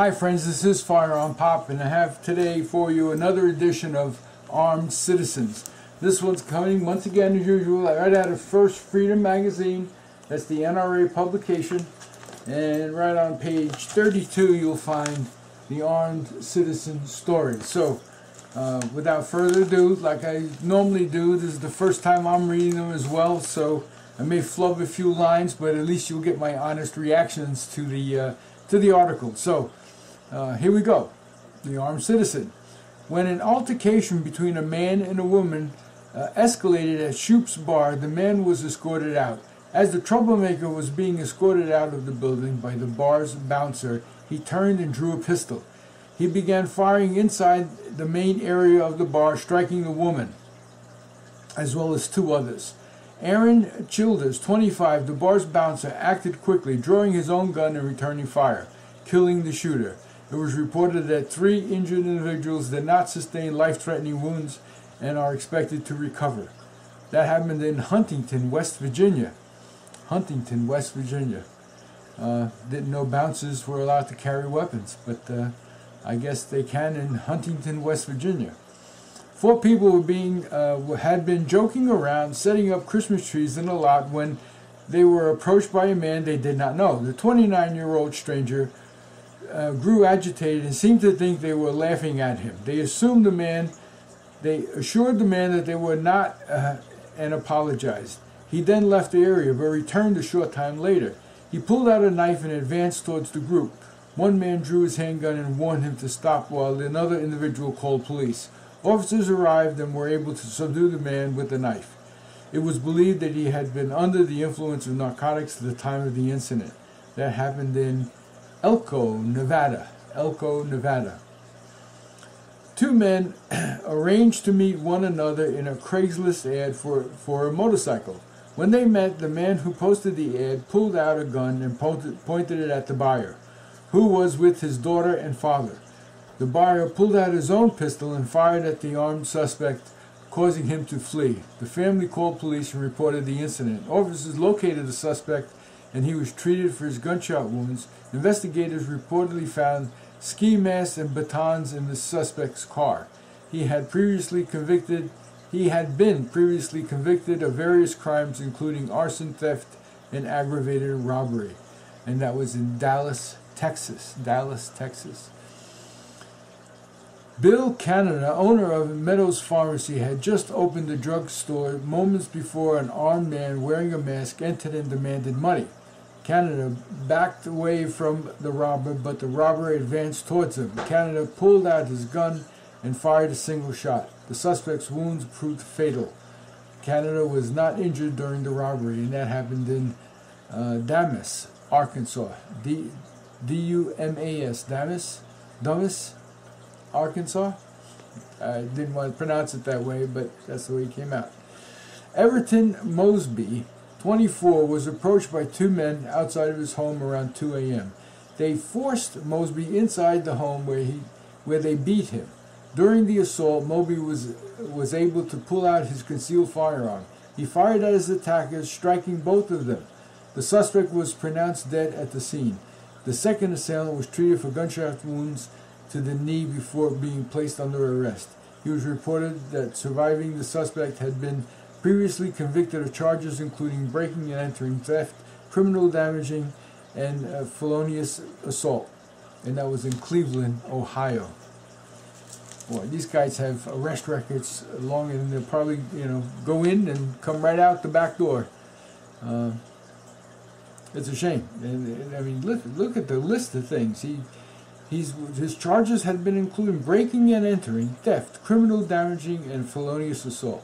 Hi friends, this is FirearmPop, and I have today for you another edition of Armed Citizens. This one's coming once again as usual right out of First Freedom magazine. That's the NRA publication, and right on page 32 you'll find the Armed Citizen story. So without further ado, like I normally do, this is the first time I'm reading them as well, so I may flub a few lines, but at least you'll get my honest reactions to the article. So here we go. The Armed Citizen. When an altercation between a man and a woman escalated at Shoup's bar, the man was escorted out. As the troublemaker was being escorted out of the building by the bar's bouncer, he turned and drew a pistol. He began firing inside the main area of the bar, striking the woman, as well as two others. Aaron Childers, 25, the bar's bouncer, acted quickly, drawing his own gun and returning fire, killing the shooter. It was reported that 3 injured individuals did not sustain life-threatening wounds and are expected to recover. That happened in Huntington, West Virginia. Huntington, West Virginia. Didn't know bouncers were allowed to carry weapons, but I guess they can in Huntington, West Virginia. 4 people had been joking around setting up Christmas trees in a lot when they were approached by a man they did not know. The 29-year-old stranger grew agitated and seemed to think they were laughing at him. They assured the man that they were not and apologized. He then left the area but returned a short time later. He pulled out a knife and advanced towards the group. One man drew his handgun and warned him to stop while another individual called police. Officers arrived and were able to subdue the man with the knife. It was believed that he had been under the influence of narcotics at the time of the incident. That happened in Elko, Nevada. 2 men arranged to meet one another in a Craigslist ad for a motorcycle. When they met, the man who posted the ad pulled out a gun and pointed it at the buyer, who was with his daughter and father. The buyer pulled out his own pistol and fired at the armed suspect, causing him to flee. The family called police and reported the incident. Officers located the suspect and he was treated for his gunshot wounds. Investigators reportedly found ski masks and batons in the suspect's car. He had been previously convicted of various crimes, including arson, theft, and aggravated robbery. And that was in Dallas, Texas. Bill Canada, owner of Meadows Pharmacy, had just opened a drugstore moments before an armed man wearing a mask entered and demanded money. Canada backed away from the robber, but the robber advanced towards him. Canada pulled out his gun and fired a single shot. The suspect's wounds proved fatal. Canada was not injured during the robbery, and that happened in Damas, Arkansas. D-U-M-A-S, Damas, Arkansas. I didn't want to pronounce it that way, but that's the way it came out. Everton Mosby, 24, was approached by 2 men outside of his home around 2 a.m. They forced Mosby inside the home where they beat him. During the assault, Mosby was able to pull out his concealed firearm. He fired at his attackers, striking both of them. The suspect was pronounced dead at the scene. The second assailant was treated for gunshot wounds to the knee before being placed under arrest. He was reported that surviving the suspect had been previously convicted of charges including breaking and entering, theft, criminal damaging, and felonious assault. And that was in Cleveland, Ohio. Boy, these guys have arrest records long, and they'll probably, go in and come right out the back door. It's a shame. And I mean, look at the list of things. His charges had been including breaking and entering, theft, criminal damaging, and felonious assault.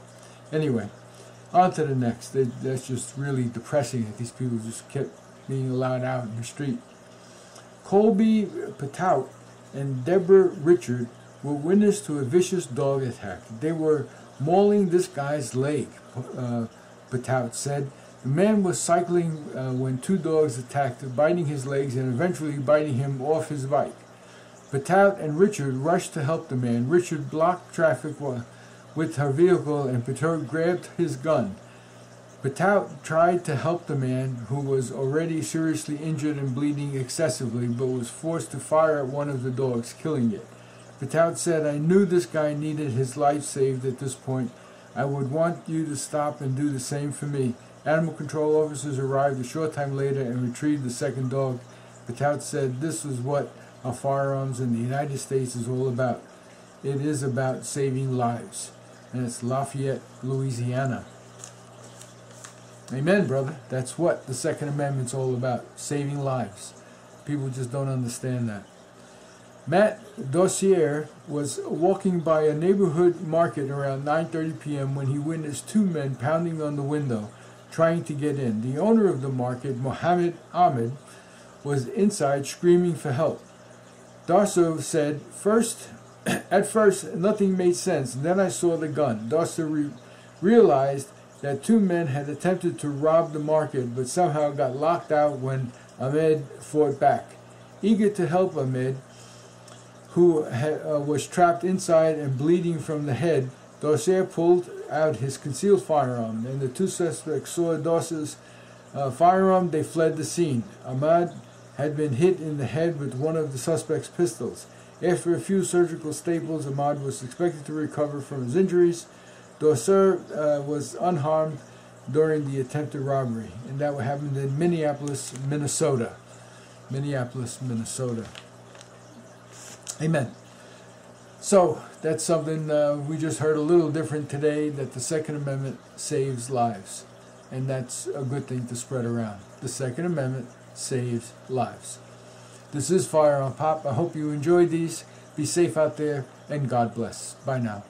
Anyway, on to the next. That's just really depressing that these people just kept being allowed out in the street. Colby Patout and Deborah Richard were witness to a vicious dog attack. They were mauling this guy's leg, Patout said. The man was cycling when 2 dogs attacked, biting his legs and eventually biting him off his bike. Patout and Richard rushed to help the man. Richard blocked traffic with her vehicle and Patout grabbed his gun. Patout tried to help the man, who was already seriously injured and bleeding excessively, but was forced to fire at one of the dogs, killing it. Patout said, "I knew this guy needed his life saved at this point. I would want you to stop and do the same for me." Animal control officers arrived a short time later and retrieved the second dog. Patout said, "This is what our firearms in the United States is all about. It is about saving lives." And it's Lafayette, Louisiana. Amen, brother. That's what the Second Amendment's all about, saving lives. People just don't understand that. Matt Dossier was walking by a neighborhood market around 9:30 p.m. when he witnessed two men pounding on the window, trying to get in. The owner of the market, Mohammed Ahmed, was inside screaming for help. Darso said, at first, nothing made sense. Then I saw the gun. Darso realized that two men had attempted to rob the market, but somehow got locked out when Ahmed fought back. Eager to help Ahmed, who was trapped inside and bleeding from the head, Dossier pulled out his concealed firearm, and the two suspects saw Dossier's firearm. They fled the scene. Ahmed had been hit in the head with one of the suspect's pistols. After a few surgical staples, Ahmed was expected to recover from his injuries. Dossier was unharmed during the attempted robbery, and that happened in Minneapolis, Minnesota. Minneapolis, Minnesota. Amen. So that's something we just heard a little different today, that the Second Amendment saves lives. And that's a good thing to spread around. The Second Amendment saves lives. This is FirearmPop. I hope you enjoyed these. Be safe out there, and God bless. Bye now.